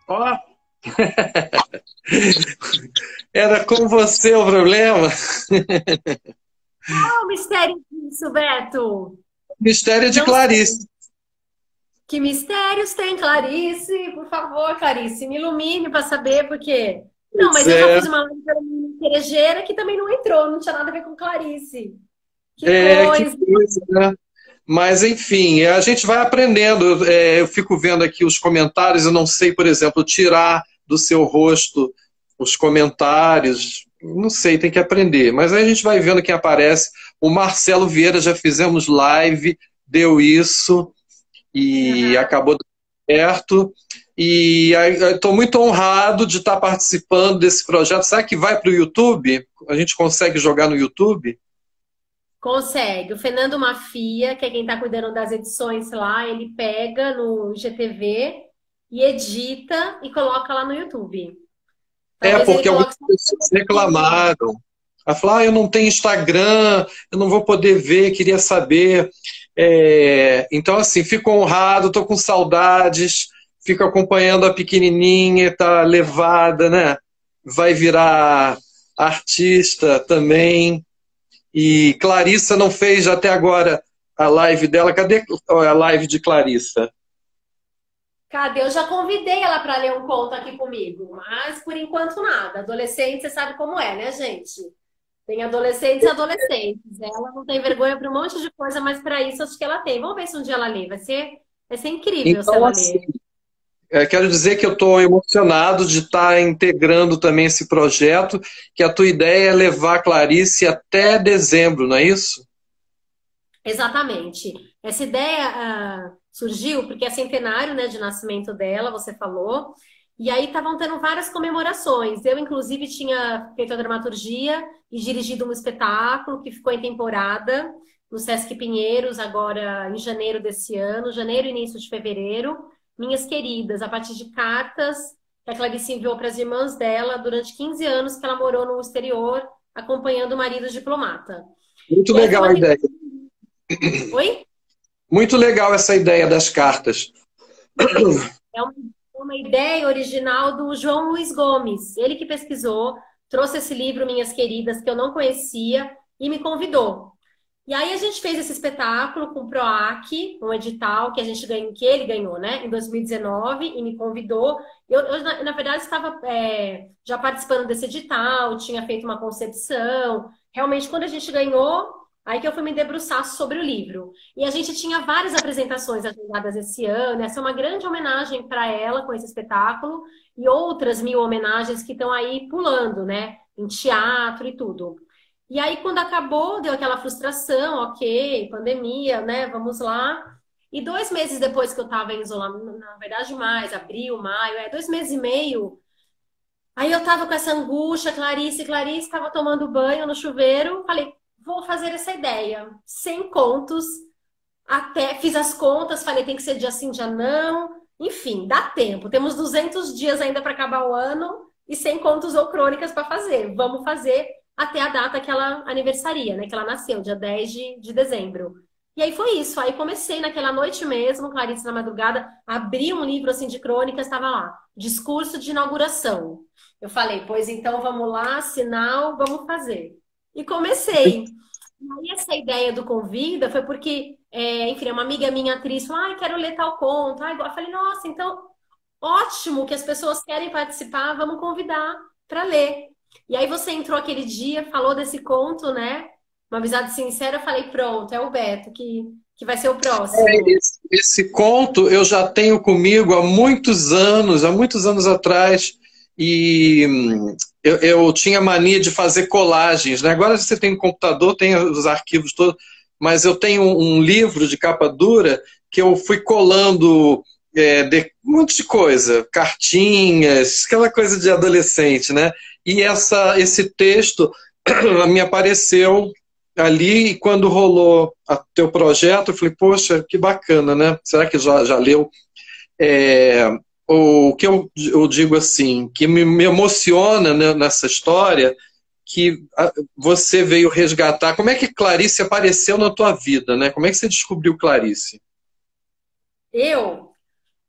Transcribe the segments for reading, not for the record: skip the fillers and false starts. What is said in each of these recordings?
Ó, era com você o problema? Qual o mistério disso, Beto? Mistério de Não sei. Clarice. Que mistérios tem, Clarice? Por favor, Clarice, me ilumine para saber, porque. Não, Pois mas eu já é, fiz uma live para menina cerejeira que também não entrou, não tinha nada a ver com Clarice. Que que coisa. coisa, né? Mas, enfim, a gente vai aprendendo. Eu fico vendo aqui os comentários, eu não sei, por exemplo, tirar do seu rosto os comentários. Não sei, tem que aprender. Mas aí a gente vai vendo quem aparece. O Marcelo Vieira, já fizemos live, deu isso e Aham. acabou dando certo. E estou muito honrado de estar participando desse projeto. Será que vai para o YouTube? A gente consegue jogar no YouTube? Consegue. O Fernando Mafia, que é quem está cuidando das edições lá, ele pega no IGTV e edita e coloca lá no YouTube. É, Talvez ele porque algumas coloque só um pessoas pouquinho. reclamaram. Ela falou, eu não tenho Instagram, eu não vou poder ver, queria saber. Então, assim, fico honrado, estou com saudades, fico acompanhando a pequenininha, tá levada, né? Vai virar artista também. E Clarissa não fez até agora a live dela. Cadê a live de Clarissa? Cadê? Eu já convidei ela para ler um conto aqui comigo, mas por enquanto nada. Adolescente, você sabe como é, né, gente? Tem adolescentes e adolescentes. Ela não tem vergonha para um monte de coisa, mas para isso acho que ela tem. Vamos ver se um dia ela lê. Vai ser incrível se Então, ela assim, ler. quero dizer que eu estou emocionado de estar integrando também esse projeto, que a tua ideia é levar a Clarice até dezembro, não é isso? Exatamente. Essa ideia surgiu porque é centenário, né, de nascimento dela, você falou, e aí estavam tendo várias comemorações. Eu, inclusive, tinha feito a dramaturgia e dirigido um espetáculo que ficou em temporada no Sesc Pinheiros, agora em janeiro desse ano, janeiro e início de fevereiro. Minhas queridas, a partir de cartas que a Clarice enviou para as irmãs dela durante 15 anos que ela morou no exterior, acompanhando o marido diplomata. Muito E aí foi legal uma a ideia. questão. Oi? Muito legal essa ideia das cartas. É uma ideia original do João Luiz Gomes. Ele que pesquisou, trouxe esse livro, Minhas Queridas, que eu não conhecia, e me convidou. E aí a gente fez esse espetáculo com o PROAC, um edital que a gente ganhou, que ele ganhou, né, em 2019, e me convidou. Eu na verdade, estava já participando desse edital, tinha feito uma concepção. Realmente, quando a gente ganhou, aí que eu fui me debruçar sobre o livro. E a gente tinha várias apresentações agendadas esse ano. Essa é uma grande homenagem para ela com esse espetáculo, e outras mil homenagens que estão aí pulando, né, em teatro e tudo. E aí, quando acabou, deu aquela frustração, ok, pandemia, né? Vamos lá. E 2 meses depois que eu tava em isolamento, na verdade, mais, abril, maio, 2 meses e meio, aí eu tava com essa angústia, Clarice tava tomando banho no chuveiro, falei, vou fazer essa ideia. Sem contos, até fiz as contas, falei, tem que ser dia sim, dia não. Enfim, dá tempo. Temos 200 dias ainda para acabar o ano e sem contos ou crônicas para fazer. Vamos fazer até a data que ela aniversaria, né? Que ela nasceu, dia 10 de dezembro. E aí foi isso. Aí comecei naquela noite mesmo, Clarice na madrugada, abri um livro assim de crônicas, estava lá, discurso de inauguração. Eu falei, pois então vamos lá, sinal, vamos fazer. E comecei. E aí essa ideia do convida foi porque, enfim, uma amiga minha atriz falou, quero ler tal conto. Eu falei, nossa, então ótimo que as pessoas querem participar, vamos convidar para ler. E aí você entrou aquele dia, falou desse conto, né? Uma amizade sincera, eu falei, pronto, é o Beto que vai ser o próximo. Esse conto eu já tenho comigo há muitos anos atrás, e eu tinha mania de fazer colagens, né? Agora você tem um computador, tem os arquivos todos, mas eu tenho um livro de capa dura que eu fui colando um monte de coisa, cartinhas, aquela coisa de adolescente, né? E esse texto me apareceu ali, e quando rolou o teu projeto, eu falei, poxa, que bacana, né? Será que já leu? É, o que eu digo assim, que me emociona, né, nessa história, que você veio resgatar. Como é que Clarice apareceu na tua vida, né? Como é que você descobriu Clarice? Eu?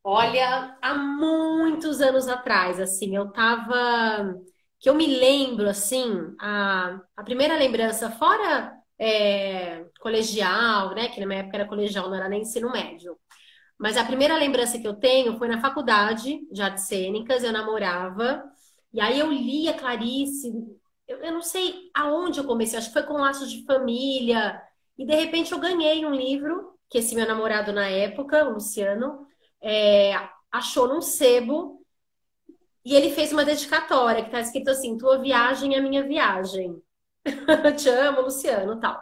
Olha, há muitos anos atrás, assim, eu tava. Que eu me lembro, assim, a primeira lembrança, fora colegial, né? Que na minha época era colegial, não era nem ensino médio. Mas a primeira lembrança que eu tenho foi na faculdade de artes cênicas, eu namorava, e aí eu lia Clarice, eu não sei aonde eu comecei, acho que foi com Laços de Família, e de repente eu ganhei um livro, que esse meu namorado na época, o Luciano, é, achou num sebo, e ele fez uma dedicatória, que tá escrito assim, tua viagem é minha viagem. Eu te amo, Luciano, tal.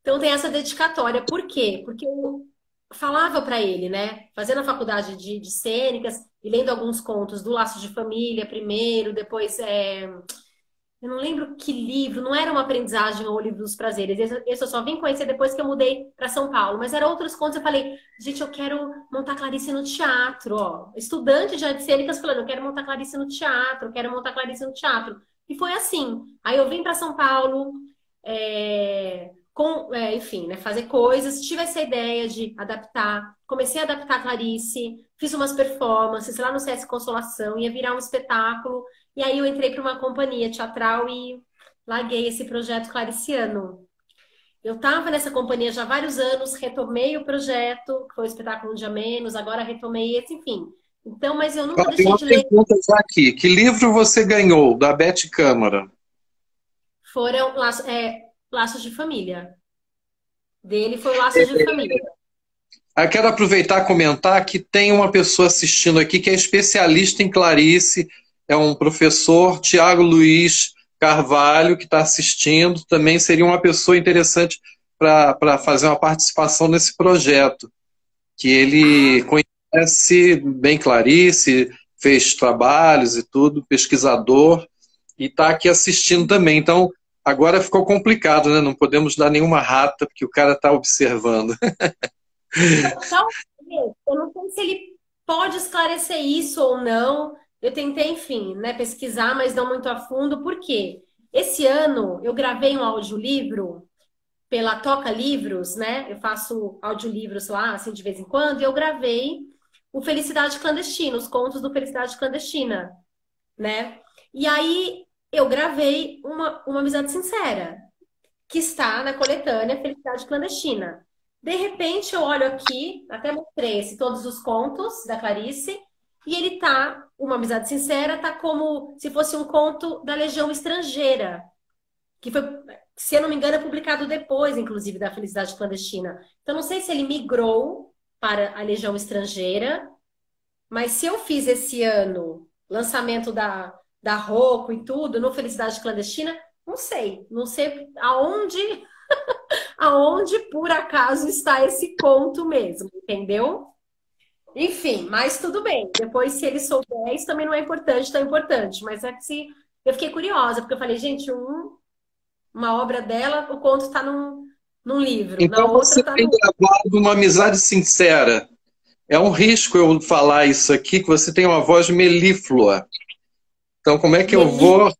Então tem essa dedicatória. Por quê? Porque eu falava para ele, né? Fazendo a faculdade de cênicas e lendo alguns contos do Laço de Família primeiro, depois eu não lembro que livro, não era uma aprendizagem ou o livro dos prazeres. Esse eu só vim conhecer depois que eu mudei para São Paulo. Mas eram outros contos. Eu falei, gente, eu quero montar Clarice no teatro, ó. Estudante de artes cênicas falando, eu quero montar Clarice no teatro, eu quero montar Clarice no teatro. E foi assim. Aí eu vim para São Paulo, enfim, né, fazer coisas. Tive essa ideia de adaptar. Comecei a adaptar Clarice, fiz umas performances lá no CS Consolação, ia virar um espetáculo. E aí eu entrei para uma companhia teatral e larguei esse projeto clariciano. Eu estava nessa companhia já há vários anos, retomei o projeto, que foi o espetáculo Um Dia Menos, agora retomei esse, enfim. Então, mas eu nunca Tem deixei uma de ler. pergunta já aqui. Que livro você ganhou da Beth Câmara? Foram Laços de Família. Dele foi o Laços de Família. Eu quero aproveitar e comentar que tem uma pessoa assistindo aqui que é especialista em Clarice, é um professor, Tiago Luiz Carvalho, que está assistindo. Também seria uma pessoa interessante para fazer uma participação nesse projeto, que ele conhece bem Clarice, fez trabalhos e tudo, pesquisador, e está aqui assistindo também. Então, agora ficou complicado, né? Não podemos dar nenhuma rata, porque o cara está observando. Talvez, eu não sei se ele pode esclarecer isso ou não. Eu tentei, enfim, né, pesquisar, mas não muito a fundo. Por quê? Esse ano eu gravei um audiolivro pela Toca Livros, né? Eu faço audiolivros lá, assim, de vez em quando, e eu gravei o Felicidade Clandestina, os contos do Felicidade Clandestina, né? E aí eu gravei uma amizade sincera, que está na coletânea Felicidade Clandestina. De repente, eu olho aqui, até mostrei todos os contos da Clarice, e ele tá, uma amizade sincera, tá como se fosse um conto da Legião Estrangeira, que foi, se eu não me engano, é publicado depois, inclusive, da Felicidade Clandestina. Então, não sei se ele migrou para a Legião Estrangeira, mas se eu fiz esse ano lançamento da Rocco e tudo, no Felicidade Clandestina, não sei. Não sei aonde por acaso está esse conto mesmo, entendeu? Enfim, mas tudo bem. Depois, se ele souber, isso também não é importante, tão importante. Mas é que se eu fiquei curiosa, porque eu falei, gente, uma obra dela, o conto está num livro, na Então outra você está tem no. gravado uma amizade sincera. É um risco eu falar isso aqui, que você tem uma voz melíflua. Então, como é que eu Melissa. vou?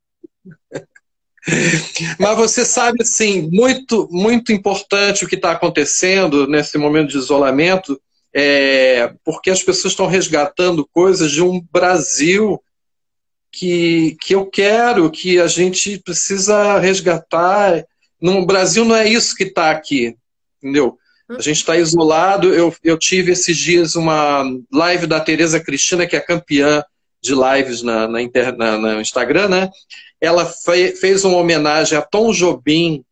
Mas você sabe, assim, muito, muito importante o que está acontecendo nesse momento de isolamento, porque as pessoas estão resgatando coisas de um Brasil que eu quero, que a gente precisa resgatar. No Brasil não é isso que está aqui, entendeu? A gente está isolado. Eu tive esses dias uma live da Tereza Cristina, que é campeã de lives no Instagram, né? Ela fez uma homenagem a Tom Jobim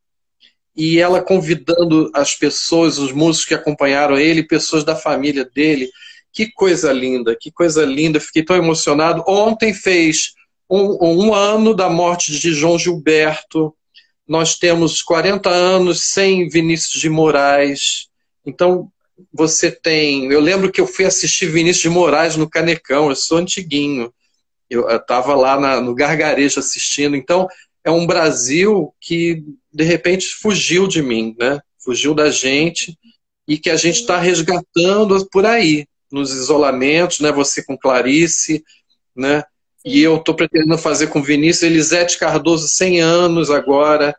e ela convidando as pessoas, os músicos que acompanharam ele, pessoas da família dele. Que coisa linda, que coisa linda. Fiquei tão emocionado. Ontem fez um ano da morte de João Gilberto. Nós temos 40 anos sem Vinícius de Moraes. Então, você tem... Eu lembro que eu fui assistir Vinícius de Moraes no Canecão, eu sou antiguinho. Eu estava lá no Gargarejo assistindo. Então, é um Brasil que, de repente, fugiu de mim, né? Fugiu da gente e que a gente está resgatando por aí, nos isolamentos, né? Você com Clarice, né? E eu estou pretendendo fazer com Vinícius, Elisete Cardoso, 100 anos agora,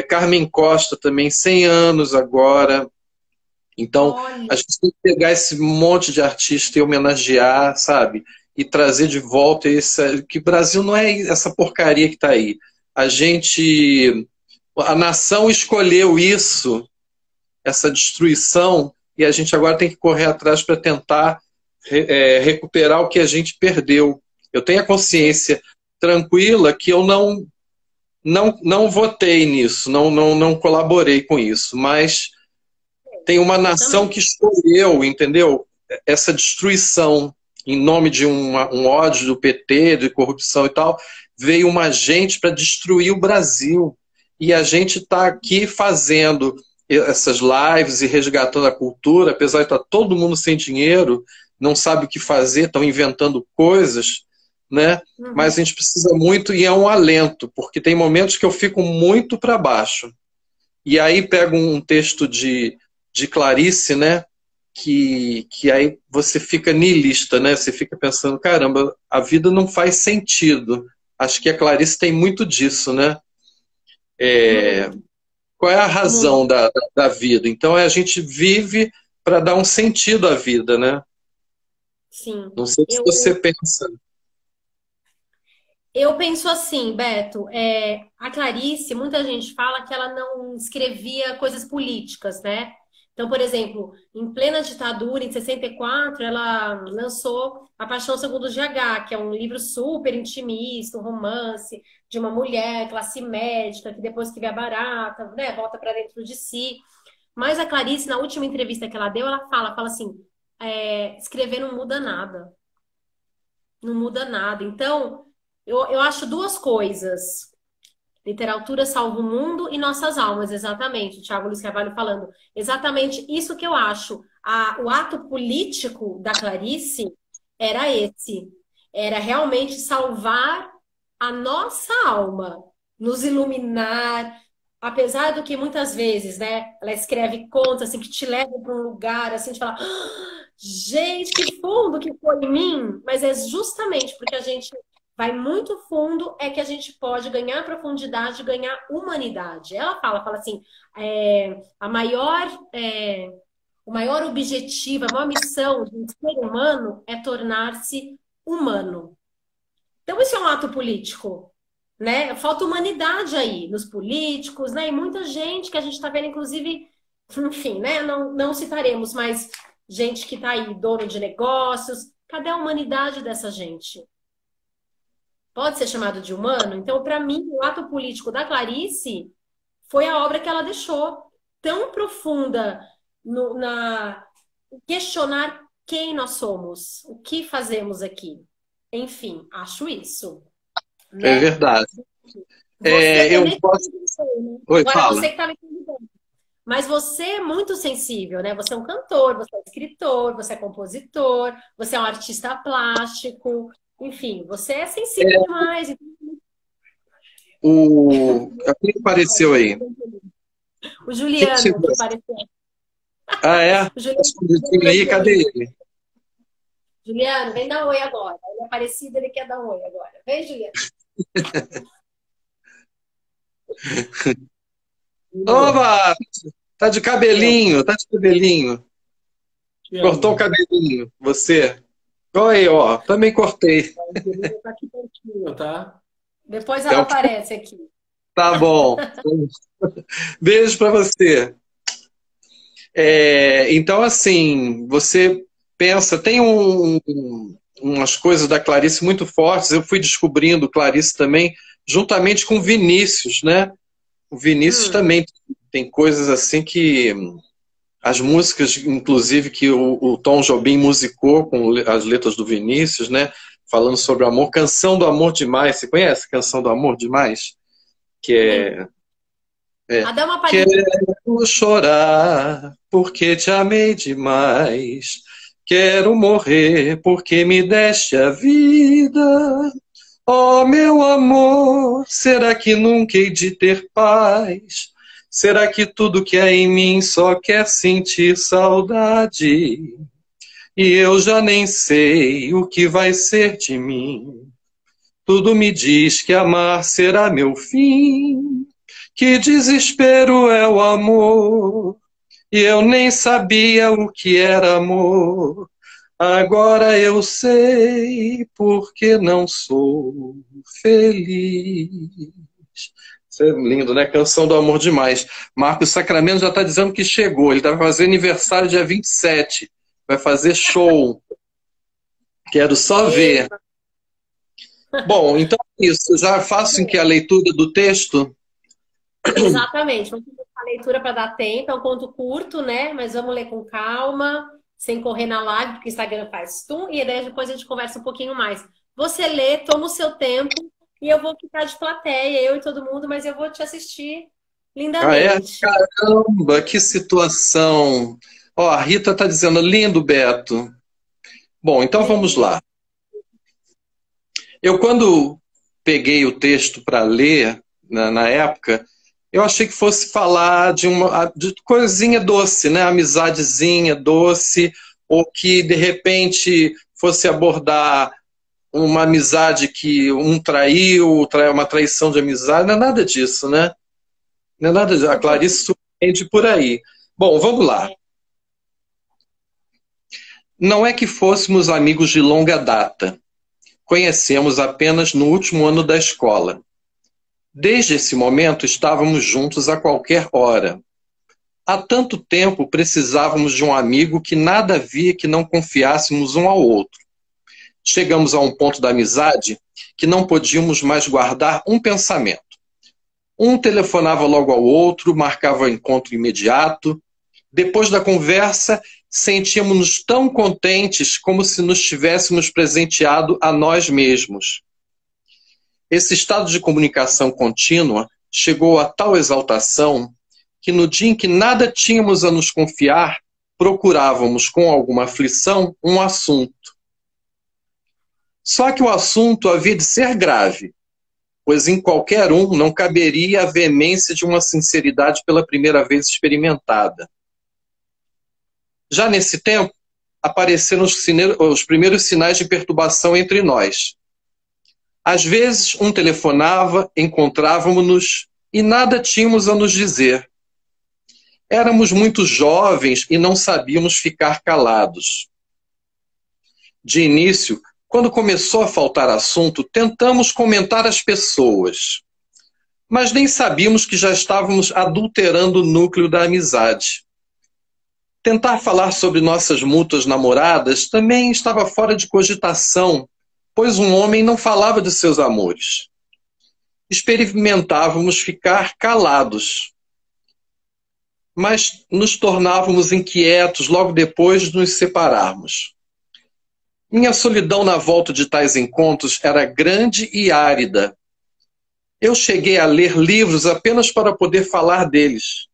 Carmen Costa também, 100 anos agora. Então, Olha, a gente tem que pegar esse monte de artista e homenagear, sabe? E trazer de volta esse. Que o Brasil não é essa porcaria que está aí. A gente. A nação escolheu isso, essa destruição, e a gente agora tem que correr atrás para tentar recuperar o que a gente perdeu. Eu tenho a consciência tranquila que eu não votei nisso, não colaborei com isso, mas tem uma eu nação também. que escolheu, entendeu? Essa destruição em nome de um ódio do PT, de corrupção e tal, veio uma gente para destruir o Brasil. E a gente está aqui fazendo essas lives e resgatando a cultura, apesar de estar todo mundo sem dinheiro, não sabe o que fazer, estão inventando coisas, né? Uhum. Mas a gente precisa muito e é um alento, porque tem momentos que eu fico muito para baixo. E aí pego um texto de Clarice, né? Que aí você fica niilista, né? Você fica pensando, caramba, a vida não faz sentido. Acho que a Clarice tem muito disso, né? Muito, Qual é a muito. razão da vida? Então a gente vive para dar um sentido à vida, né? Sim. Não sei se você Eu, pensa. eu penso assim, Beto, a Clarice, muita gente fala que ela não escrevia coisas políticas, né? Então, por exemplo, em plena ditadura, em 64, ela lançou A Paixão Segundo o GH, que é um livro super intimista, um romance de uma mulher, classe médica, que depois que vê a barata, né, volta para dentro de si. Mas a Clarice, na última entrevista que ela deu, ela fala assim, escrever não muda nada. Não muda nada. Então, eu acho duas coisas. Literatura salva o mundo e nossas almas, exatamente. O Thiago Luiz Carvalho falando. Exatamente isso que eu acho. O ato político da Clarice era esse. Era realmente salvar a nossa alma, nos iluminar. Apesar do que muitas vezes, né, ela escreve contos assim que te levam para um lugar assim de falar, gente, que fundo que foi em mim, mas é justamente porque a gente vai muito fundo é que a gente pode ganhar profundidade, ganhar humanidade. Ela fala assim, a o maior objetivo, a maior missão de um ser humano é tornar-se humano. Então, isso é um ato político, né? Falta humanidade aí nos políticos, né? E muita gente que a gente está vendo, inclusive, enfim, né? Não citaremos, mas gente que está aí, dono de negócios. Cadê a humanidade dessa gente? Pode ser chamado de humano? Então, para mim, o ato político da Clarice foi a obra que ela deixou tão profunda na questionar quem nós somos, o que fazemos aqui. Enfim, acho isso, É né? verdade. Você, eu Eu nem posso. sei, né? Oi, Agora fala. você que está me convidando. Mas você é muito sensível, né? Você é um cantor, você é um escritor, você é compositor, você é um artista plástico, enfim, você é sensível demais. Quem apareceu aí? O Quem Juliano, chegou? que apareceu. Ah, é? Tá O Juliano, escondidinho aí, cadê ele? Juliano, vem dar oi agora. Ele é aparecido, ele quer dar oi agora. Vem, Juliano. Oba! Tá de cabelinho, tá de cabelinho. Que Cortou o amor. cabelinho, você. Oi, ó, também cortei. A Angelina tá aqui pertinho, tá? Depois ela Então, aparece aqui. tá bom. Beijo pra você. Então, assim, você pensa, tem umas coisas da Clarice muito fortes. Eu fui descobrindo Clarice também, juntamente com Vinícius, né? O Vinícius Hum, também tem coisas assim que as músicas, inclusive, que o Tom Jobim musicou com as letras do Vinícius, né? Falando sobre o amor. Canção do Amor Demais. Você conhece Canção do Amor Demais? Que nem. é Ah, dá uma palhinha. Quero chorar porque te amei demais. Quero morrer porque me deste a vida. Oh, meu amor, será que nunca hei de ter paz? Será que tudo que é em mim só quer sentir saudade? E eu já nem sei o que vai ser de mim. Tudo me diz que amar será meu fim. Que desespero é o amor. e eu nem sabia o que era amor. Agora eu sei porque não sou feliz. Isso é lindo, né? Canção do amor demais. Marcos Sacramento já está dizendo que chegou. Ele vai fazer aniversário dia 27. Vai fazer show. Quero só ver. Bom, então é isso. Já faço aqui a leitura do texto. Exatamente. Vamos fazer a leitura para dar tempo. É um conto curto, né? Mas vamos ler com calma, sem correr na live, porque o Instagram faz tum, e daí depois a gente conversa um pouquinho mais. Você lê, toma o seu tempo, e eu vou ficar de plateia, eu e todo mundo, mas eu vou te assistir Ah, é? lindamente. Caramba, que situação. Ó, a Rita está dizendo, lindo, Beto. Bom, então vamos lá. Eu, quando peguei o texto para ler, na época, eu achei que fosse falar de coisinha doce, né? Amizadezinha doce, ou que, de repente, fosse abordar uma amizade que um traiu, uma traição de amizade. Não é nada disso, né? Não é nada disso. A Clarice surpreende por aí. Bom, vamos lá. Não é que fôssemos amigos de longa data. Conhecemos apenas no último ano da escola. Desde esse momento estávamos juntos a qualquer hora. Há tanto tempo precisávamos de um amigo que nada havia que não confiássemos um ao outro. Chegamos a um ponto da amizade que não podíamos mais guardar um pensamento. Um telefonava logo ao outro, marcava o encontro imediato. Depois da conversa, sentíamos-nos tão contentes como se nos tivéssemos presenteado a nós mesmos. Esse estado de comunicação contínua chegou a tal exaltação que no dia em que nada tínhamos a nos confiar, procurávamos com alguma aflição um assunto. Só que o assunto havia de ser grave, pois em qualquer um não caberia a veemência de uma sinceridade pela primeira vez experimentada. Já nesse tempo, apareceram os primeiros sinais de perturbação entre nós. Às vezes, um telefonava, encontrávamos-nos e nada tínhamos a nos dizer. Éramos muito jovens e não sabíamos ficar calados. De início, quando começou a faltar assunto, tentamos comentar as pessoas. Mas nem sabíamos que já estávamos adulterando o núcleo da amizade. Tentar falar sobre nossas mútuas namoradas também estava fora de cogitação, pois um homem não falava de seus amores. Experimentávamos ficar calados, mas nos tornávamos inquietos logo depois de nos separarmos. Minha solidão na volta de tais encontros era grande e árida. Eu cheguei a ler livros apenas para poder falar deles.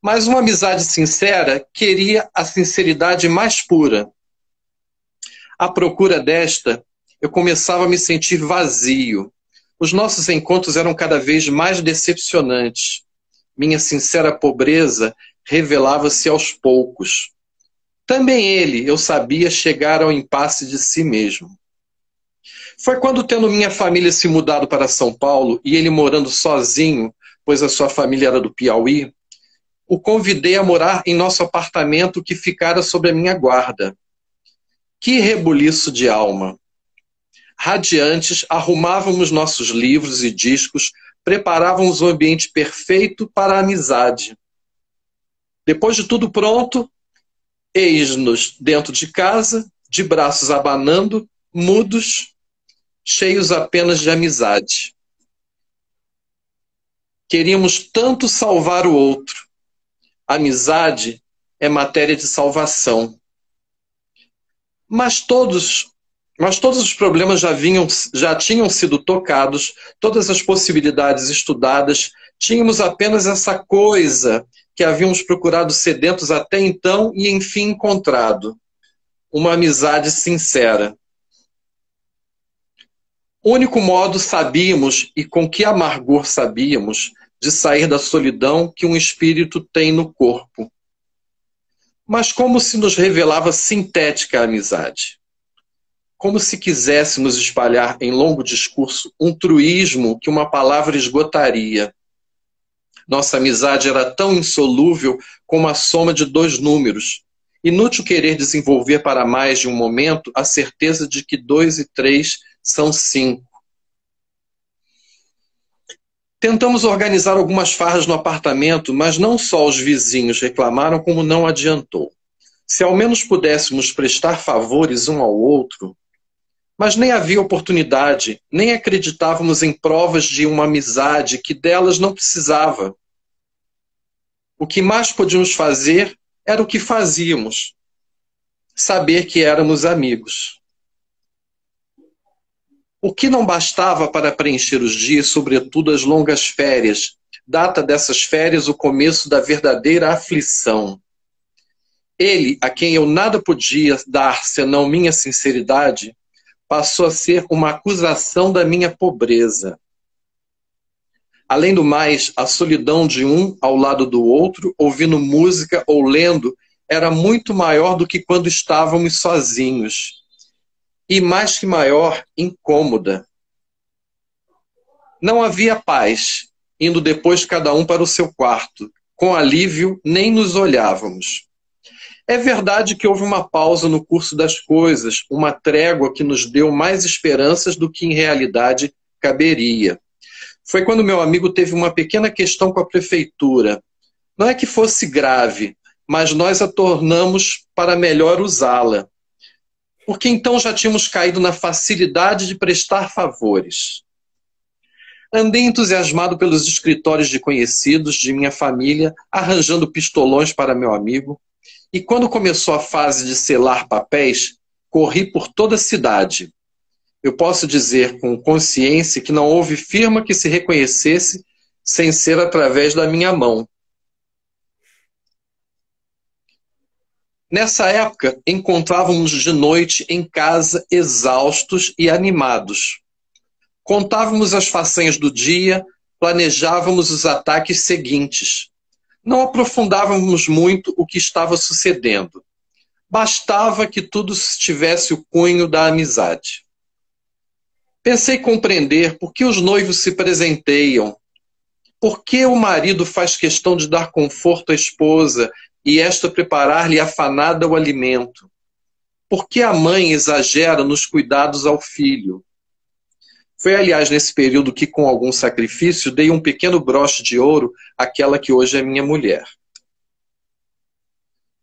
Mas uma amizade sincera queria a sinceridade mais pura. À procura desta, eu começava a me sentir vazio. Os nossos encontros eram cada vez mais decepcionantes. Minha sincera pobreza revelava-se aos poucos. Também ele, eu sabia, chegar ao impasse de si mesmo. Foi quando, tendo minha família se mudado para São Paulo e ele morando sozinho, pois a sua família era do Piauí, o convidei a morar em nosso apartamento que ficara sob a minha guarda. Que rebuliço de alma! Radiantes, arrumávamos nossos livros e discos, preparávamos um ambiente perfeito para a amizade. Depois de tudo pronto, eis-nos dentro de casa, de braços abanando, mudos, cheios apenas de amizade. Queríamos tanto salvar o outro. Amizade é matéria de salvação. Mas todos os problemas já tinham sido tocados, todas as possibilidades estudadas, tínhamos apenas essa coisa que havíamos procurado sedentos até então e enfim encontrado: uma amizade sincera. O único modo sabíamos, e com que amargor sabíamos, de sair da solidão que um espírito tem no corpo. Mas como se nos revelava sintética a amizade. Como se quiséssemos espalhar em longo discurso um truísmo que uma palavra esgotaria. Nossa amizade era tão insolúvel como a soma de dois números. Inútil querer desenvolver para mais de um momento a certeza de que 2 e 3 são 5. Tentamos organizar algumas farras no apartamento, mas não só os vizinhos reclamaram, como não adiantou. Se ao menos pudéssemos prestar favores um ao outro, mas nem havia oportunidade, nem acreditávamos em provas de uma amizade que delas não precisava. O que mais podíamos fazer era o que fazíamos, saber que éramos amigos. O que não bastava para preencher os dias, sobretudo as longas férias, data dessas férias o começo da verdadeira aflição. Ele, a quem eu nada podia dar senão minha sinceridade, passou a ser uma acusação da minha pobreza. Além do mais, a solidão de um ao lado do outro, ouvindo música ou lendo, era muito maior do que quando estávamos sozinhos. E mais que maior, incômoda. Não havia paz, indo depois cada um para o seu quarto. Com alívio, nem nos olhávamos. É verdade que houve uma pausa no curso das coisas, uma trégua que nos deu mais esperanças do que em realidade caberia. Foi quando meu amigo teve uma pequena questão com a prefeitura. Não é que fosse grave, mas nós a tornamos para melhor usá-la. Porque então já tínhamos caído na facilidade de prestar favores. Andei entusiasmado pelos escritórios de conhecidos de minha família, arranjando pistolões para meu amigo, e quando começou a fase de selar papéis, corri por toda a cidade. Eu posso dizer com consciência que não houve firma que se reconhecesse sem ser através da minha mão. Nessa época, encontrávamos de noite em casa exaustos e animados. Contávamos as façanhas do dia, planejávamos os ataques seguintes. Não aprofundávamos muito o que estava sucedendo. Bastava que tudo tivesse o cunho da amizade. Pensei compreender por que os noivos se presenteiam, por que o marido faz questão de dar conforto à esposa e esta preparar-lhe afanada o alimento, por que a mãe exagera nos cuidados ao filho. Foi, aliás, nesse período que, com algum sacrifício, dei um pequeno broche de ouro àquela que hoje é minha mulher.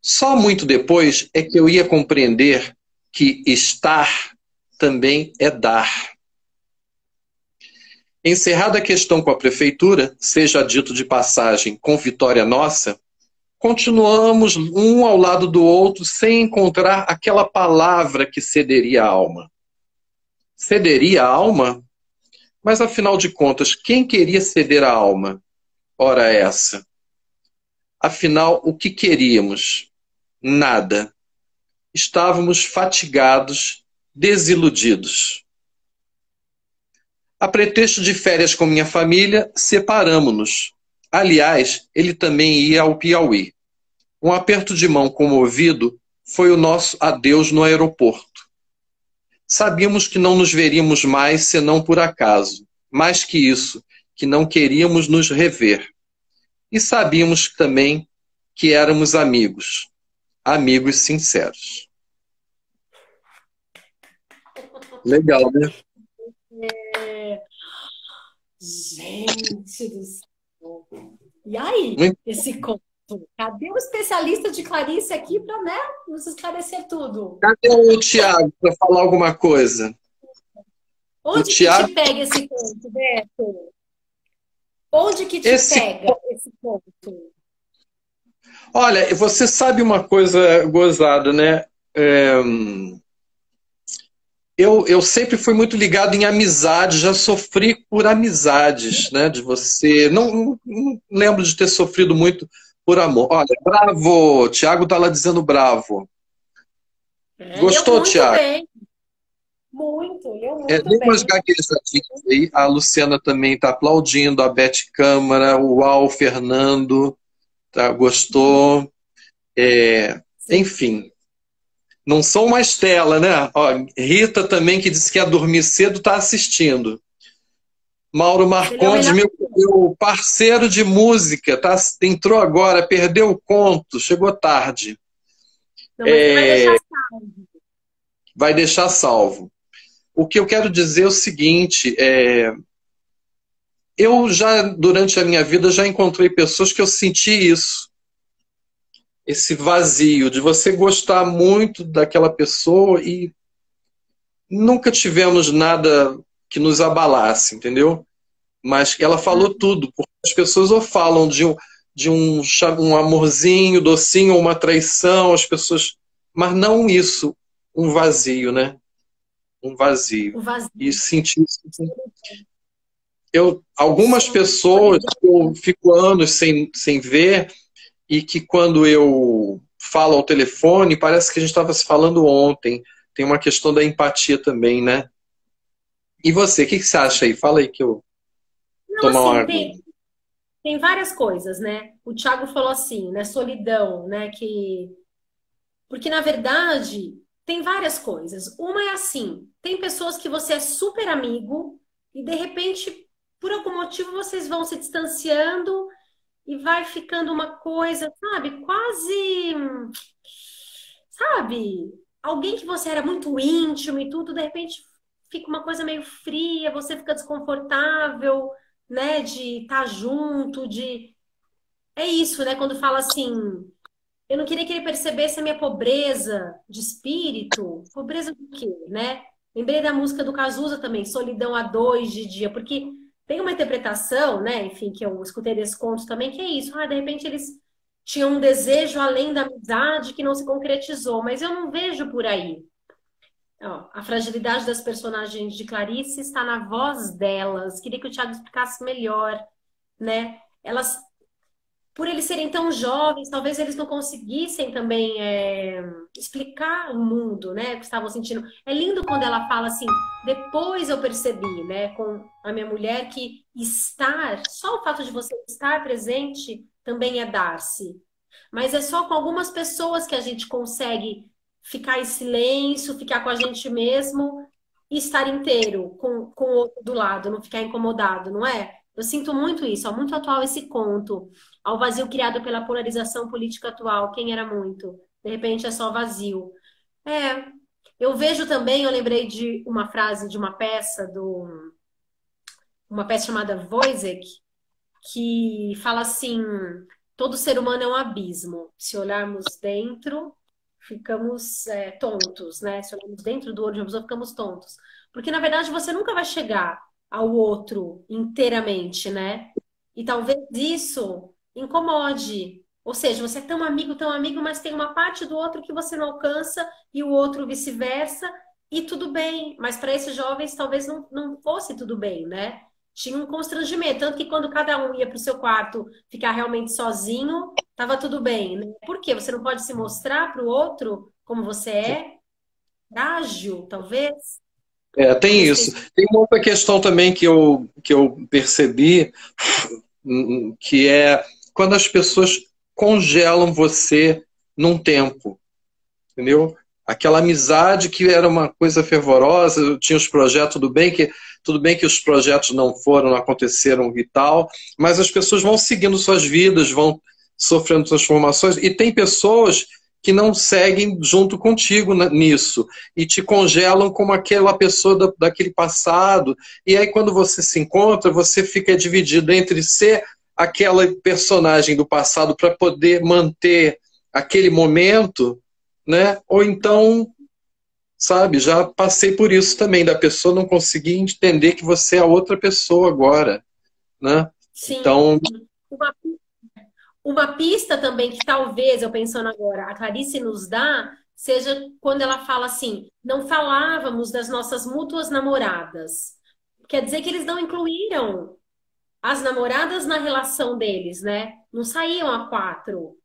Só muito depois é que eu ia compreender que estar também é dar. Encerrada a questão com a prefeitura, seja dito de passagem, com vitória nossa, continuamos um ao lado do outro sem encontrar aquela palavra que cederia a alma. Cederia a alma? Mas, afinal de contas, quem queria ceder a alma? Ora essa. Afinal, o que queríamos? Nada. Estávamos fatigados, desiludidos. A pretexto de férias com minha família, separamo-nos. Aliás, ele também ia ao Piauí. Um aperto de mão comovido foi o nosso adeus no aeroporto. Sabíamos que não nos veríamos mais senão por acaso. Mais que isso, que não queríamos nos rever. E sabíamos também que éramos amigos. Amigos sinceros. Legal, né? Gente do céu. E aí, Muito. esse conto? Cadê o especialista de Clarice aqui para, né, nos esclarecer tudo? Cadê o Tiago para falar alguma coisa? Onde que Thiago... te pega esse conto, Beto? Onde que te pega esse conto? Olha, você sabe uma coisa gozada, né? Eu sempre fui muito ligado em amizade, já sofri por amizades, né? De você. Não lembro de ter sofrido muito por amor. Olha, bravo! Tiago tá lá dizendo bravo. Gostou, muito Tiago? Bem. Muito, eu muito Dei bem. umas gaguejadinhas aí. A Luciana também tá aplaudindo, a Beth Câmara, o Fernando, tá, gostou. Enfim. Não sou uma Estela, né? Ó, Rita também, que disse que ia dormir cedo, está assistindo. Mauro Ele é o Marcondes, melhor. meu parceiro de música, tá? Entrou agora, perdeu o conto, chegou tarde. Não, mas você vai deixar Vai deixar salvo. O que eu quero dizer é o seguinte, eu já, durante a minha vida, já encontrei pessoas que eu senti isso, esse vazio, de você gostar muito daquela pessoa e nunca tivemos nada que nos abalasse, entendeu? Mas ela falou tudo, porque as pessoas ou falam um amorzinho, docinho, ou uma traição, as pessoas, mas não isso, um vazio, né? Um vazio. o vazio. E sentir isso. Algumas pessoas Solidão. eu fico anos sem ver e que quando eu falo ao telefone, parece que a gente estava se falando ontem. Tem uma questão da empatia também, né? E você, o que você acha aí? Fala aí que eu Não, tomar uma assim, água. tem várias coisas, né? O Thiago falou assim, né? Solidão, né? Porque, na verdade, tem várias coisas. Uma é assim, tem pessoas que você é super amigo e, de repente, por algum motivo, vocês vão se distanciando e vai ficando uma coisa, sabe? Quase, sabe? Alguém que você era muito íntimo e tudo, de repente fica uma coisa meio fria, você fica desconfortável, né? De estar junto, de... É isso, né? Quando fala assim, eu não queria que ele percebesse a minha pobreza de espírito. Pobreza do quê, né? Lembrei da música do Cazuza também, Solidão a Dois de Dia, porque tem uma interpretação, né? Enfim, que eu escutei desse conto também, que é isso. Ah, de repente eles tinham um desejo além da amizade que não se concretizou, mas eu não vejo por aí. Ó, a fragilidade das personagens de Clarice está na voz delas. Queria que o Thiago explicasse melhor, né? Elas, por eles serem tão jovens, talvez eles não conseguissem também explicar o mundo, né? O que estavam sentindo. É lindo quando ela fala assim, depois eu percebi, né, com a minha mulher, que estar, só o fato de você estar presente também é dar-se. Mas é só com algumas pessoas que a gente consegue ficar em silêncio, ficar com a gente mesmo e estar inteiro com o outro do lado, não ficar incomodado, não é? Eu sinto muito isso, é muito atual esse conto. Ao vazio criado pela polarização política atual, quem era muito? De repente é só vazio. É, eu vejo também, eu lembrei de uma frase de uma peça chamada Wojciech, que fala assim: todo ser humano é um abismo. Se olharmos dentro, ficamos tontos, né? Se olharmos dentro do olho de uma pessoa, ficamos tontos. Porque, na verdade, você nunca vai chegar ao outro inteiramente, né? E talvez isso incomode. Ou seja, você é tão amigo, mas tem uma parte do outro que você não alcança e o outro vice-versa, e tudo bem. Mas para esses jovens talvez não fosse tudo bem, né? Tinha um constrangimento. Tanto que quando cada um ia para o seu quarto ficar realmente sozinho, estava tudo bem, né? Por quê? Você não pode se mostrar para o outro como você é? Frágil, talvez? Tem Talvez isso. Tem uma outra questão também que eu percebi, que é quando as pessoas congelam você num tempo, entendeu? Aquela amizade que era uma coisa fervorosa, tinha os projetos, tudo bem que os projetos não foram, não aconteceram e tal, mas as pessoas vão seguindo suas vidas, vão sofrendo transformações, e tem pessoas que não seguem junto contigo nisso, e te congelam como aquela pessoa daquele passado, e aí quando você se encontra, você fica dividido entre ser aquela personagem do passado para poder manter aquele momento, né? Ou então, sabe, já passei por isso também, da pessoa não conseguir entender que você é outra pessoa agora, né? sim. Então, Uma Uma pista também que talvez, eu pensando agora, a Clarice nos dá, seja quando ela fala assim, não falávamos das nossas mútuas namoradas. Quer dizer que eles não incluíram as namoradas na relação deles, né? Não saíam a quatro.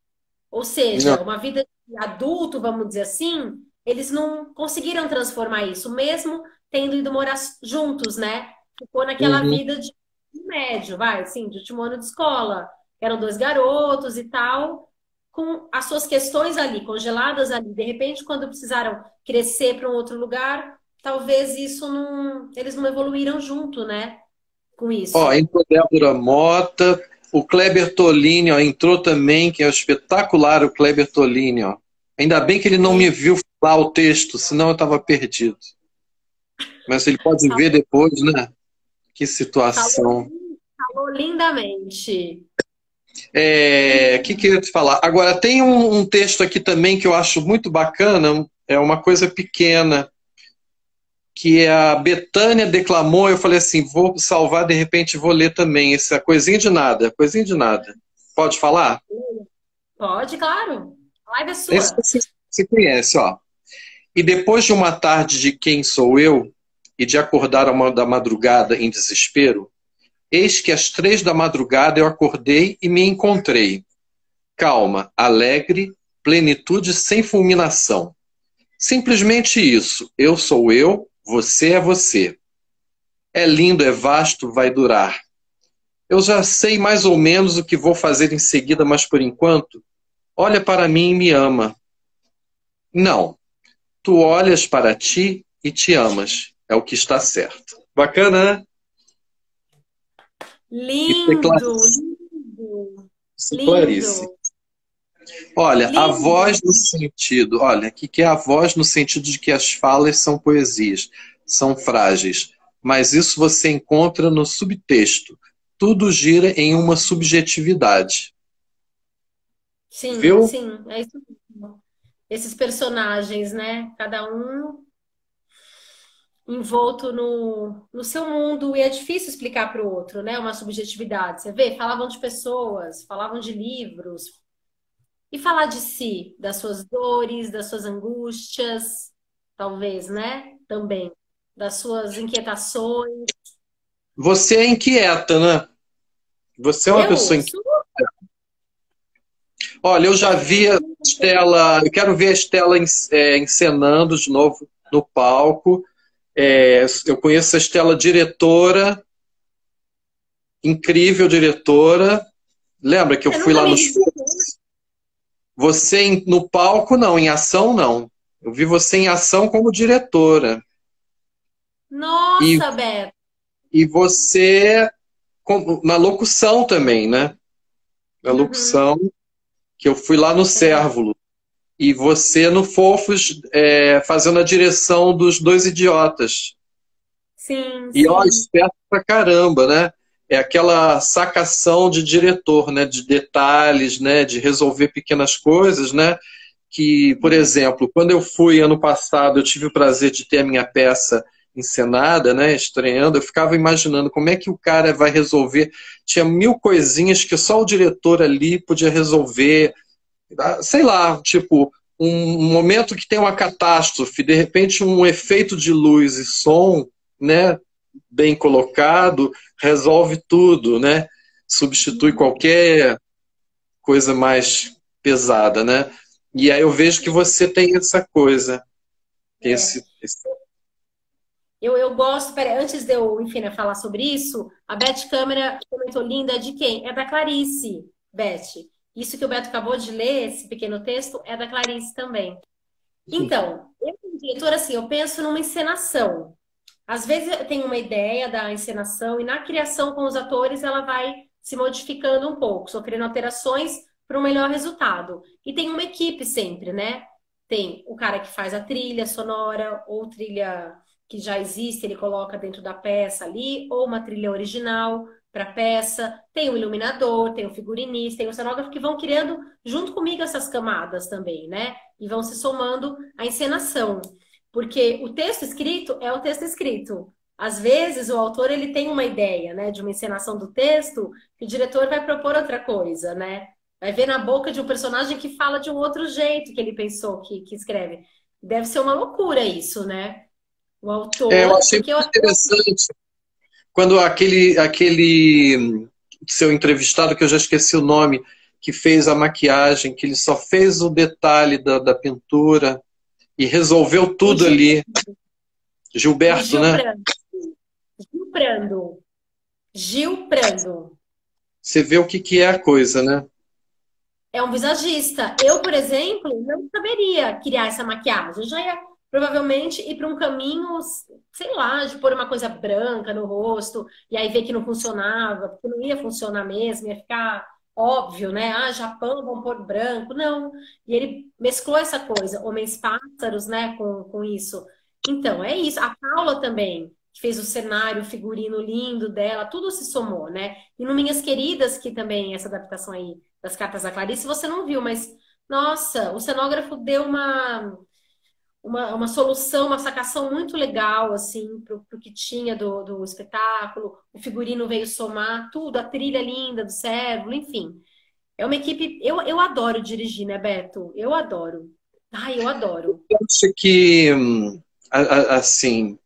Ou não. seja, uma vida de adulto, vamos dizer assim, eles não conseguiram transformar isso, mesmo tendo ido morar juntos, né? Ficou naquela Uhum. vida de médio, vai, assim, de último ano de escola. Eram dois garotos e tal, com as suas questões ali, congeladas ali. De repente, quando precisaram crescer para um outro lugar, talvez isso não, eles não evoluíram junto, né? com Ó, isso. entrou Débora Mota, o Kleber Tolini, ó, entrou também, que é espetacular o Kleber Tolini, ó. Ainda bem que ele não me Sim, viu falar o texto, senão eu estava perdido. Mas ele pode ver falou, depois, né? Que falou, situação. falou lindamente. Que eu ia te falar? Agora, tem um texto aqui também que eu acho muito bacana, é uma coisa pequena, que a Betânia declamou, eu falei assim, vou salvar, de repente vou ler também, essa coisinha de nada, coisinha de nada. Pode falar? Pode, claro. A live é Esse sua. você conhece, ó. E depois de uma tarde de quem sou eu, e de acordar da madrugada em desespero, eis que às 3 da madrugada eu acordei e me encontrei. Calma, alegre, plenitude sem fulminação. Simplesmente isso. Eu sou eu, você é você. É lindo, é vasto, vai durar. Eu já sei mais ou menos o que vou fazer em seguida, mas por enquanto, olha para mim e me ama. Não, tu olhas para ti e te amas. É o que está certo. Bacana, né? Isso é Lindo, Clarice. lindo, Isso é Clarice. lindo, Olha, a lindo. voz no sentido, olha, o que é a voz no sentido de que as falas são poesias, são frágeis, mas isso você encontra no subtexto. Tudo gira em uma subjetividade. Sim, Viu? sim, é isso mesmo. Esses personagens, né? Cada um envolto no seu mundo, e é difícil explicar para o outro, né? Uma subjetividade. Você vê, falavam de pessoas, falavam de livros, e falar de si, das suas dores, das suas angústias, talvez, né? Também, das suas inquietações. Você é inquieta, né? Você é uma pessoa Eu inquieta. sou, Olha, eu já é, vi a Estela, eu quero ver a Estela encenando de novo no palco. Eu conheço a Estela diretora, incrível diretora. Lembra que eu você fui nunca lá me nos. visitou. Você no palco, não, em ação, não. Eu vi você em ação como diretora. E, Nossa, Beto. e você na locução também, né? Na Uhum, locução, que eu fui lá no é. Cérvulo. E você no Fofos, fazendo a direção dos Dois Idiotas. Sim, E ó, sim. esperto pra caramba, né? É aquela sacação de diretor, né? De detalhes, né? De resolver pequenas coisas, né? Que, por exemplo, quando eu fui ano passado, eu tive o prazer de ter a minha peça encenada, né? Estreando, eu ficava imaginando como é que o cara vai resolver. Tinha mil coisinhas que só o diretor ali podia resolver. Sei lá, tipo, um momento que tem uma catástrofe, de repente um efeito de luz e som, né? Bem colocado, resolve tudo, né? Substitui qualquer coisa mais pesada, né? E aí eu vejo que você tem essa coisa, tem É. esse... Eu gosto, peraí, antes de eu, enfim, né, falar sobre isso, a Beth Câmara comentou linda é de quem? É da Clarice, Beth. Isso que o Beto acabou de ler, esse pequeno texto, é da Clarice também. Então, eu como diretora, assim, eu penso numa encenação. Às vezes eu tenho uma ideia da encenação e na criação com os atores ela vai se modificando um pouco, sofrendo alterações para um melhor resultado. E tem uma equipe sempre, né? Tem o cara que faz a trilha sonora ou trilha que já existe, ele coloca dentro da peça ali, ou uma trilha original para a peça. Tem o iluminador, tem o figurinista, tem o cenógrafo que vão criando junto comigo essas camadas também, né? E vão se somando à encenação. Porque o texto escrito é o texto escrito. Às vezes o autor ele tem uma ideia, né, de uma encenação do texto, que o diretor vai propor outra coisa, né? Vai ver na boca de um personagem que fala de um outro jeito que ele pensou que escreve. Deve ser uma loucura isso, né? O Eu autor, achei porque eu muito interessante quando aquele seu entrevistado, que eu já esqueci o nome, que fez a maquiagem, que ele só fez o detalhe da pintura e resolveu o tudo ali. O Gilberto, Gil né? Prando, Gil Prando, Gil Prando. Você vê o que é a coisa, né? É um visagista. Eu, por exemplo, não saberia criar essa maquiagem. Eu já ia provavelmente ir para um caminho, sei lá, de pôr uma coisa branca no rosto e aí ver que não funcionava, porque não ia funcionar mesmo, ia ficar óbvio, né? Ah, Japão, vão pôr branco. Não. E ele mesclou essa coisa, homens pássaros, né, com isso. Então, é isso. A Paula também, que fez o cenário, o figurino lindo dela, tudo se somou, né? E no Minhas Queridas, que também, essa adaptação aí das Cartas da Clarice, você não viu, mas, nossa, o cenógrafo deu uma solução, uma sacação muito legal, assim, pro que tinha do espetáculo. O figurino veio somar tudo, a trilha linda do Cérebro, enfim. É uma equipe... Eu adoro dirigir, né, Beto? Eu adoro. Ai, eu adoro. Eu acho que, assim,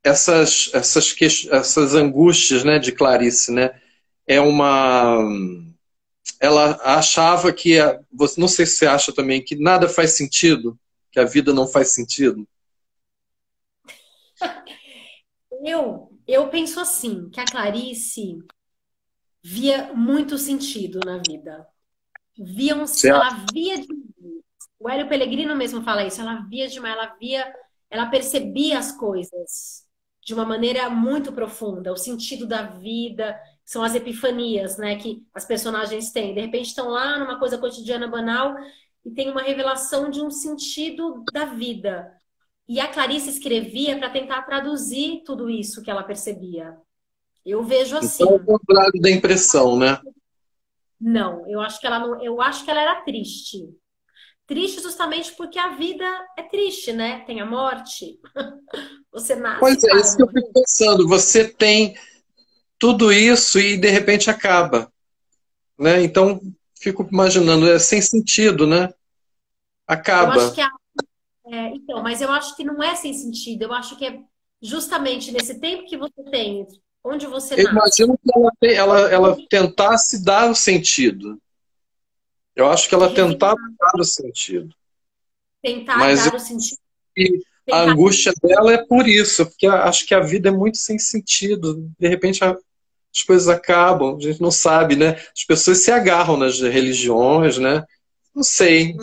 essas angústias, né, de Clarice, né, é uma... Ela achava que, você, não sei se você acha também, que nada faz sentido, que a vida não faz sentido. Eu penso assim, que a Clarice via muito sentido na vida. Você Ela acha? via de... O Hélio Pellegrino mesmo fala isso. Ela via demais, ela percebia as coisas de uma maneira muito profunda. O sentido da vida, são as epifanias, né, que as personagens têm. De repente estão lá numa coisa cotidiana banal e tem uma revelação de um sentido da vida. E a Clarice escrevia para tentar traduzir tudo isso que ela percebia. Eu vejo Então, é o assim. contrário da impressão, né? Não, eu acho que ela não, eu acho que ela era triste. Triste justamente porque a vida é triste, né? Tem a morte. Você nasce Pois e é, vai isso que eu morrer. fico pensando. Você tem tudo isso e, de repente, acaba, né? Então, fico imaginando, é sem sentido, né? Eu acho Acaba. que então, mas eu acho que não é sem sentido. Eu acho que é justamente nesse tempo que você tem, onde você Eu nasce, imagino que ela tentasse dar o sentido. Eu acho que ela tentava revelar, dar o sentido. tentar Mas eu dar o sentido, acho que a tentar. angústia dela é por isso, porque acho que a vida é muito sem sentido. De repente as coisas acabam, a gente não sabe, né? As pessoas se agarram nas religiões, né? Não sei.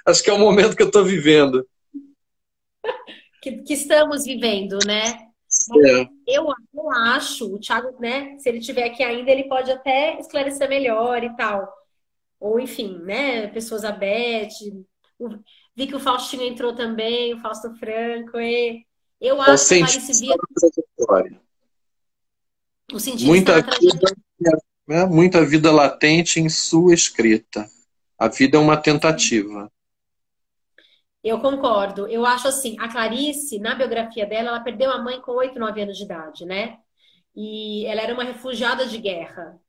Acho que é o momento que eu estou vivendo. Que estamos vivendo, né? Mas É. eu acho, o Thiago, né? Se ele estiver aqui ainda, ele pode até esclarecer melhor e tal. Ou enfim, né? Pessoas a Beth. o- Vi que o Faustinho entrou também, o Fausto Franco. Eu É o acho que a sentido Clarice via da trajetória. o sentido está Muita na trajetória. vida, né? Muita vida latente em sua escrita. A vida é uma tentativa. Eu concordo. Eu acho assim, a Clarice, na biografia dela, ela perdeu a mãe com 8, 9 anos de idade, né? E ela era uma refugiada de guerra.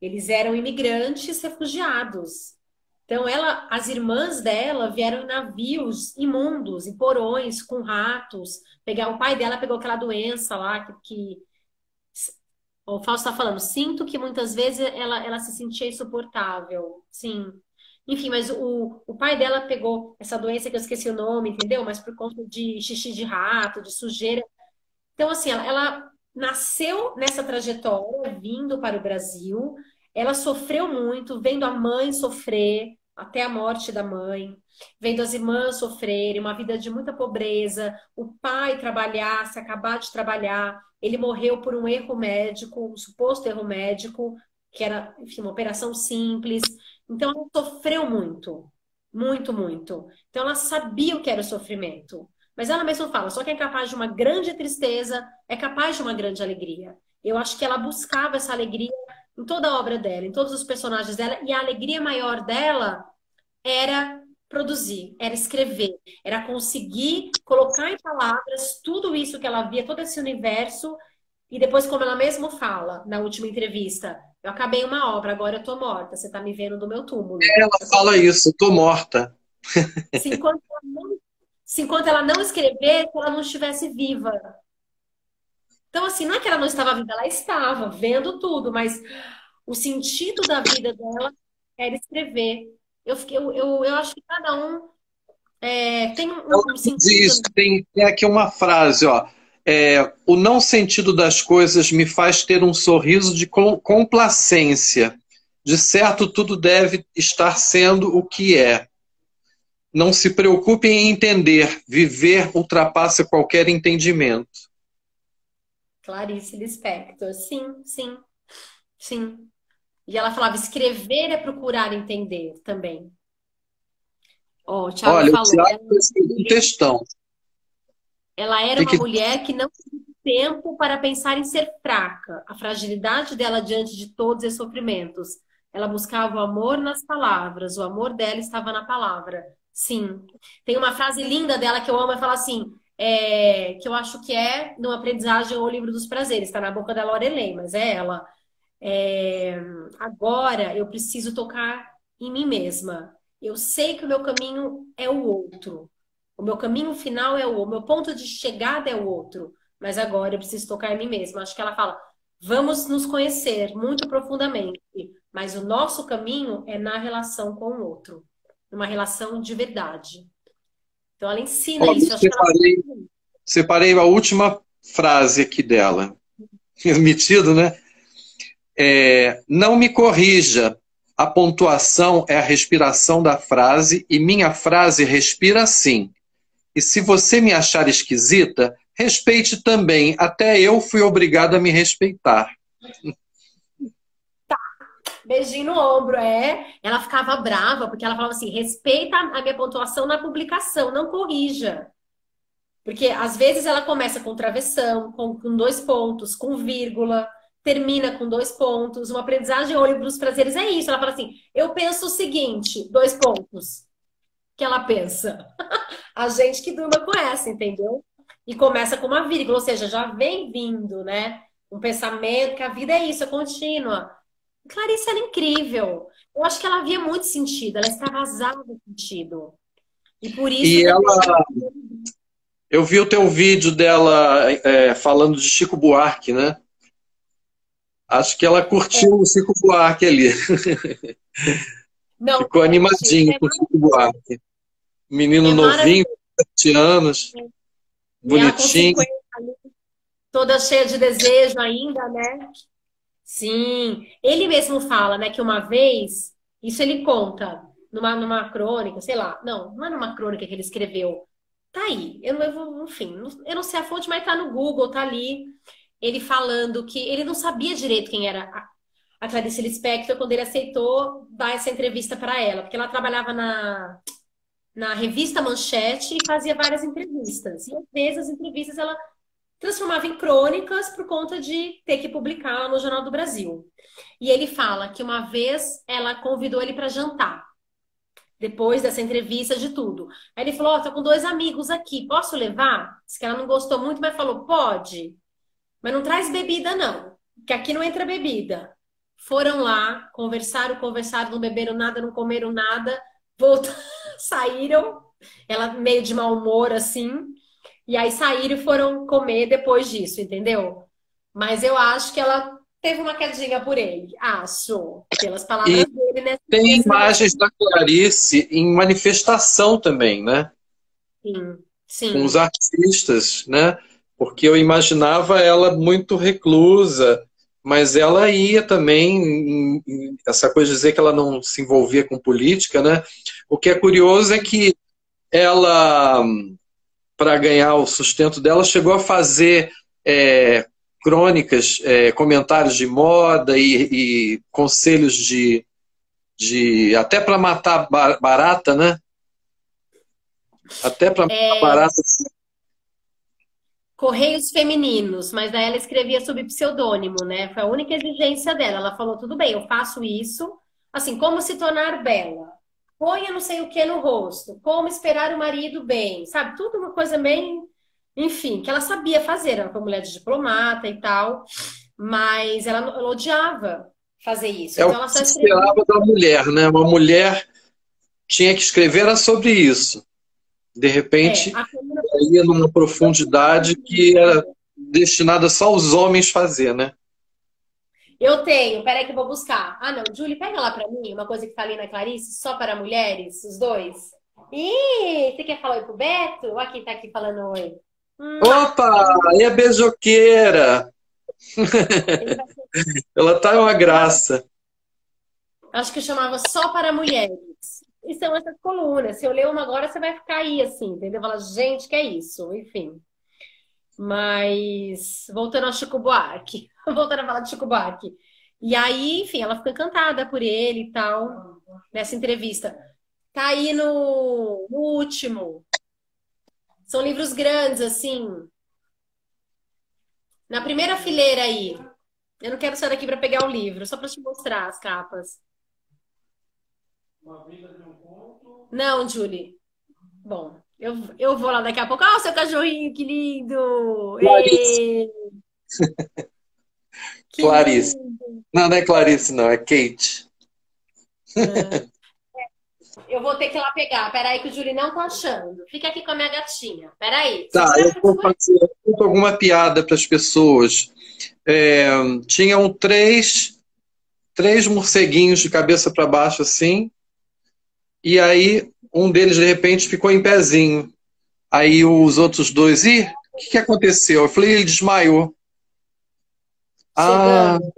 Eles eram imigrantes refugiados. Então, as irmãs dela vieram em navios imundos, em porões, com ratos. O pai dela pegou aquela doença lá que o Fausto está falando. Sinto que muitas vezes ela se sentia insuportável. Sim. Enfim, mas o pai dela pegou essa doença que eu esqueci o nome, entendeu? Mas por conta de xixi de rato, de sujeira. Então, assim, ela nasceu nessa trajetória, vindo para o Brasil. Ela sofreu muito, vendo a mãe sofrer, até a morte da mãe, vendo as irmãs sofrerem, uma vida de muita pobreza, o pai trabalhar, se acabar de trabalhar. Ele morreu por um erro médico, um suposto erro médico, que era, enfim, uma operação simples. Então, ela sofreu muito, muito, muito. Então, ela sabia o que era o sofrimento. Mas ela mesma fala, só quem é capaz de uma grande tristeza é capaz de uma grande alegria. Eu acho que ela buscava essa alegria em toda a obra dela, em todos os personagens dela, e a alegria maior dela era produzir, era escrever, era conseguir colocar em palavras tudo isso que ela via, todo esse universo, e depois, como ela mesma fala na última entrevista, eu acabei uma obra, agora eu tô morta, você tá me vendo do meu túmulo. Ela fala isso, eu tô morta. Se enquanto ela não, se enquanto ela não escrevesse, ela não estivesse viva. Então, assim, não é que ela não estava viva, ela estava vendo tudo, mas o sentido da vida dela era escrever. Eu acho que cada um tem Ela um diz, sentido. tem aqui uma frase, ó. O não sentido das coisas me faz ter um sorriso de complacência. De certo, tudo deve estar sendo o que é. não se preocupe em entender, viver ultrapassa qualquer entendimento. Clarice Lispector. Sim, sim, sim. E ela falava, escrever é procurar entender também. Ó, o Thiago Olha, o falou, Tiago escreveu um textão. ela era uma mulher que não teve tempo para pensar em ser fraca. A fragilidade dela diante de todos os sofrimentos. Ela buscava o amor nas palavras. O amor dela estava na palavra. Sim. Tem uma frase linda dela que eu amo, ela fala assim, que eu acho que é no Aprendizagem ou Livro dos Prazeres, está na boca da Lorelei, mas é ela. Agora eu preciso tocar em mim mesma. Eu sei que o meu caminho é o outro. O meu caminho final é o meu ponto de chegada é o outro. Mas agora eu preciso tocar em mim mesma. Acho que ela fala, vamos nos conhecer muito profundamente. Mas o nosso caminho é na relação com o outro. Numa relação de verdade. Então ela ensina Olha, isso. Eu acho que ela... separei a última frase aqui dela. Metido, né? Não me corrija. A pontuação é a respiração da frase e minha frase respira assim. E se você me achar esquisita, respeite também. Até eu fui obrigado a me respeitar. Beijinho no ombro, Ela ficava brava, porque ela falava assim, respeita a minha pontuação na publicação, não corrija. Porque às vezes ela começa com travessão, com 2 pontos, com vírgula, termina com 2 pontos. Uma aprendizagem ou livro dos prazeres é isso. Ela fala assim, eu penso o seguinte, 2 pontos. Que ela pensa. A gente que durma com essa, entendeu? E começa com uma vírgula, ou seja, já vem vindo, né? Um pensamento, que a vida é isso, é contínua. Clarice era incrível. Eu acho que ela havia muito sentido, ela extravasava o sentido. E por isso... E ela... Eu vi o teu vídeo dela falando de Chico Buarque, né? Acho que ela curtiu o Chico Buarque ali. Não, ficou animadinho com o Chico Buarque. Menino novinho, 7 anos, bonitinho. E ela com 50, toda cheia de desejo ainda, né? Sim. Ele mesmo fala, né, que uma vez, isso ele conta numa crônica, sei lá. Não é numa crônica que ele escreveu. Tá aí. Enfim, eu não sei a fonte, mas tá no Google, tá ali. Ele falando que ele não sabia direito quem era a Clarice Lispector quando ele aceitou dar essa entrevista para ela, porque ela trabalhava na revista Manchete e fazia várias entrevistas. E às vezes as entrevistas ela transformava em crônicas por conta de ter que publicar no Jornal do Brasil. E ele fala que uma vez ela convidou ele para jantar. Depois dessa entrevista de tudo. Aí ele falou, tô com 2 amigos aqui, posso levar? Disse que ela não gostou muito, mas falou, pode. Mas não traz bebida, não. Que aqui não entra bebida. Foram lá, conversaram, não beberam nada, não comeram nada. Voltaram, saíram. Ela meio de mau humor, assim. E aí saíram e foram comer depois disso, entendeu? Mas eu acho que ela teve uma quedinha por ele. Acho. Pelas palavras dele, né? Tem imagens da Clarice em manifestação também, né? Sim, sim. Com os artistas, né? Porque eu imaginava ela muito reclusa, mas ela ia também, essa coisa de dizer que ela não se envolvia com política, né? O que é curioso é que ela, para ganhar o sustento dela, chegou a fazer crônicas, comentários de moda e conselhos de até para matar barata, né? Até para matar barata. Correios femininos, mas daí ela escrevia sob pseudônimo, né? Foi a única exigência dela. Ela falou, tudo bem, eu faço isso. Assim, como se tornar bela. Ponha não sei o que no rosto. Como esperar o marido bem. Sabe? Tudo uma coisa bem... Enfim, que ela sabia fazer. Ela foi mulher de diplomata e tal. Mas ela ela fazer isso. Então, ela só esperava da mulher, né? Uma mulher tinha que escrever era sobre isso. De repente, ia numa profundidade que era destinada só aos homens fazer, né? Eu tenho, peraí que eu vou buscar. Ah, não, Julie, pega lá pra mim uma coisa que tá ali na Clarice, só para mulheres, os 2. Ih, você quer falar oi pro Beto? Olha quem tá aqui falando oi. Opa, e a beijoqueira? Ela tá uma graça. Acho que chamava Só para Mulheres. e são essas colunas. Se eu ler uma agora, você vai ficar aí, assim, entendeu? Fala, gente, que é isso? Enfim. Mas, voltando ao Chico Buarque. Voltando a falar de Chico Buarque. E aí, enfim, ela ficou encantada por ele e tal, nessa entrevista. Tá aí no último. São livros grandes, assim. Na primeira fileira aí. Eu não quero sair daqui para pegar o livro, só para te mostrar as capas. Não, Julie. Bom, eu vou lá daqui a pouco. Ah, o seu cachorrinho, que lindo! Clarice. Ê, que Clarice. lindo! Não, não é Clarice, não, é Kate. Ah, eu vou ter que ir lá pegar. Peraí que o Julie não tá achando. Fica aqui com a minha gatinha. Peraí. Tá, Segura, eu vou segura. fazer alguma piada para as pessoas. Tinham três morceguinhos de cabeça para baixo assim, e aí um deles de repente ficou em pezinho. Aí os outros dois, o que aconteceu? Eu falei, ele desmaiou. Ah, Chegando.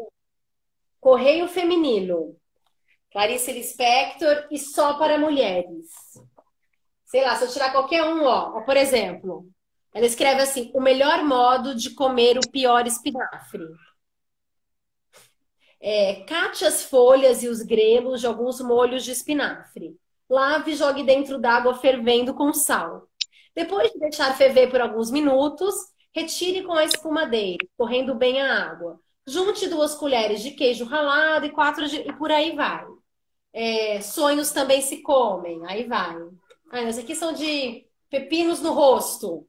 Correio Feminino. Clarice Lispector e só para mulheres. Sei lá, se eu tirar qualquer um, ó, por exemplo, ela escreve assim: o melhor modo de comer o pior espinafre. Cate as folhas e os grelos de alguns molhos de espinafre. Lave e jogue dentro d'água fervendo com sal. Depois de deixar ferver por alguns minutos, retire com a espumadeira, correndo bem a água. Junte 2 colheres de queijo ralado e e por aí vai. Sonhos também se comem, aí vai. Essas aqui são de pepinos no rosto.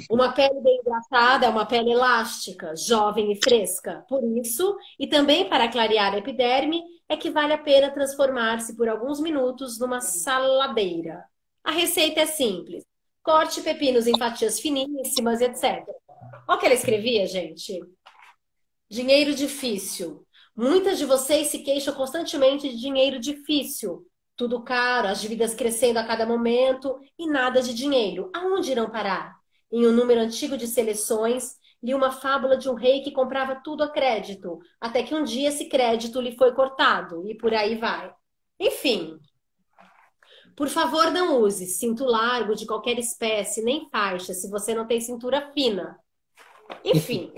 Uma pele bem hidratada é uma pele elástica, jovem e fresca. Por isso, e também para clarear a epiderme, é que vale a pena transformar-se por alguns minutos numa saladeira. A receita é simples. Corte pepinos em fatias finíssimas, etc. Olha o que ela escrevia, gente. Dinheiro difícil. Muitas de vocês se queixam constantemente de dinheiro difícil. Tudo caro, as dívidas crescendo a cada momento e nada de dinheiro. Aonde irão parar? Em um número antigo de seleções, li uma fábula de um rei que comprava tudo a crédito, até que um dia esse crédito lhe foi cortado, e por aí vai. Enfim, por favor, não use cinto largo de qualquer espécie, nem faixa, se você não tem cintura fina. Enfim,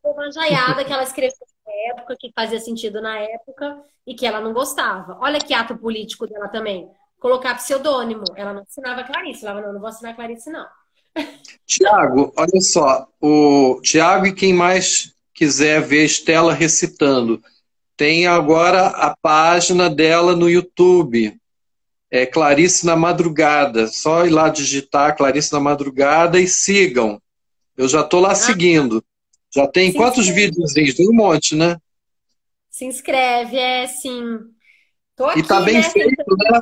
uma jaiada que ela escreveu na época, que fazia sentido na época, e que ela não gostava. Olha que ato político dela também. Colocar pseudônimo. Ela não assinava Clarice. Ela falava, não vou assinar Clarice, não. Tiago, olha só, o Tiago e quem mais quiser ver Estela recitando, tem agora a página dela no YouTube, Clarice na Madrugada. Só ir lá digitar Clarice na Madrugada e sigam. Eu já estou lá seguindo. Já tem quantos vídeos? Tem um monte, né? Se inscreve, sim. Tô aqui, E tá bem né, feito, né?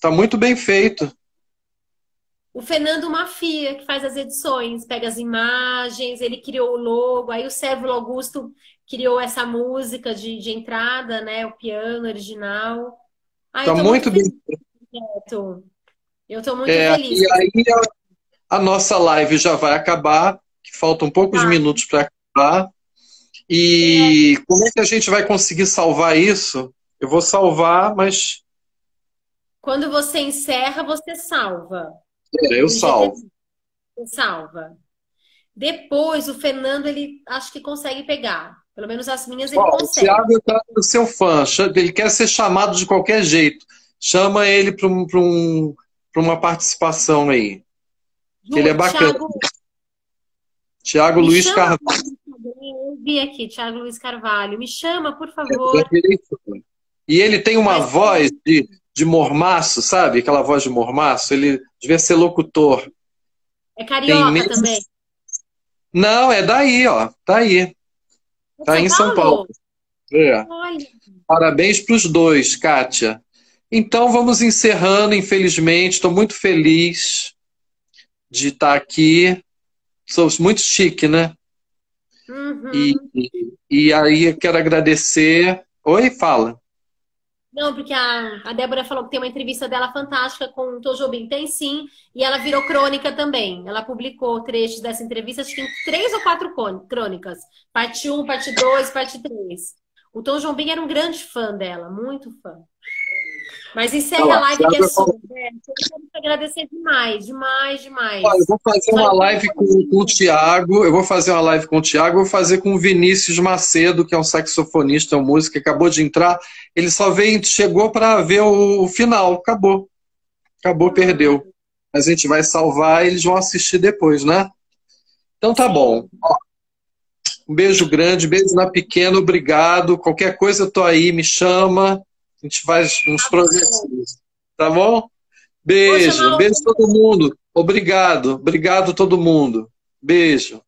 Tá muito bem feito. O Fernando Mafia, que faz as edições, pega as imagens, ele criou o logo, aí o Sérvulo Augusto criou essa música de entrada, né? O piano original. Tá Eu tô muito bem feliz, Neto. Eu tô muito E feliz. aí a nossa live já vai acabar, que faltam poucos minutos para acabar. E como é que a gente vai conseguir salvar isso? Eu vou salvar, mas Quando você encerra, você salva. eu salvo. Você salva. Depois, o Fernando, ele acho que consegue pegar. Pelo menos as minhas ele O consegue. Thiago está no seu fã, ele quer ser chamado de qualquer jeito. Chama ele para uma participação aí. Que ele é bacana. Thiago Luiz Carvalho. Eu vi aqui, Thiago Luiz Carvalho. Me chama, por favor. E ele tem uma voz de mormaço, sabe? Aquela voz de mormaço. Ele devia ser locutor. É carioca também? Não, é daí, ó. Tá aí. Tá em São Paulo. Parabéns para os dois, Kátia. Então vamos encerrando, infelizmente. Estou muito feliz de estar aqui. Sou muito chique, né? Uhum. E aí eu quero agradecer. Oi, fala. Não, porque a Débora falou que tem uma entrevista dela fantástica com o Tom Jobim. Tem sim, e ela virou crônica também. Ela publicou trechos dessa entrevista, acho que tem 3 ou 4 crônicas. Parte 1, parte 2, parte 3. O Tom Jobim era um grande fã dela, muito fã. Mas Olha encerra a lá, live que é Thiago, sua, né? Eu quero te agradecer demais, demais, demais. olha, eu vou fazer Só uma eu live com o Thiago, eu vou fazer uma live com o Thiago, eu vou fazer com o Vinícius Macedo, que é um saxofonista, um músico, que acabou de entrar. Ele só veio, chegou para ver o final, acabou. Acabou, perdeu. A gente vai salvar e eles vão assistir depois, né? Então tá bom. Sim. Um beijo grande, beijo na pequena, obrigado. Qualquer coisa eu tô aí, me chama. A gente faz uns Tá bom. projetinhos. Tá bom? Vou Beijo, chamar beijo todo mundo. Obrigado, obrigado todo mundo. Beijo.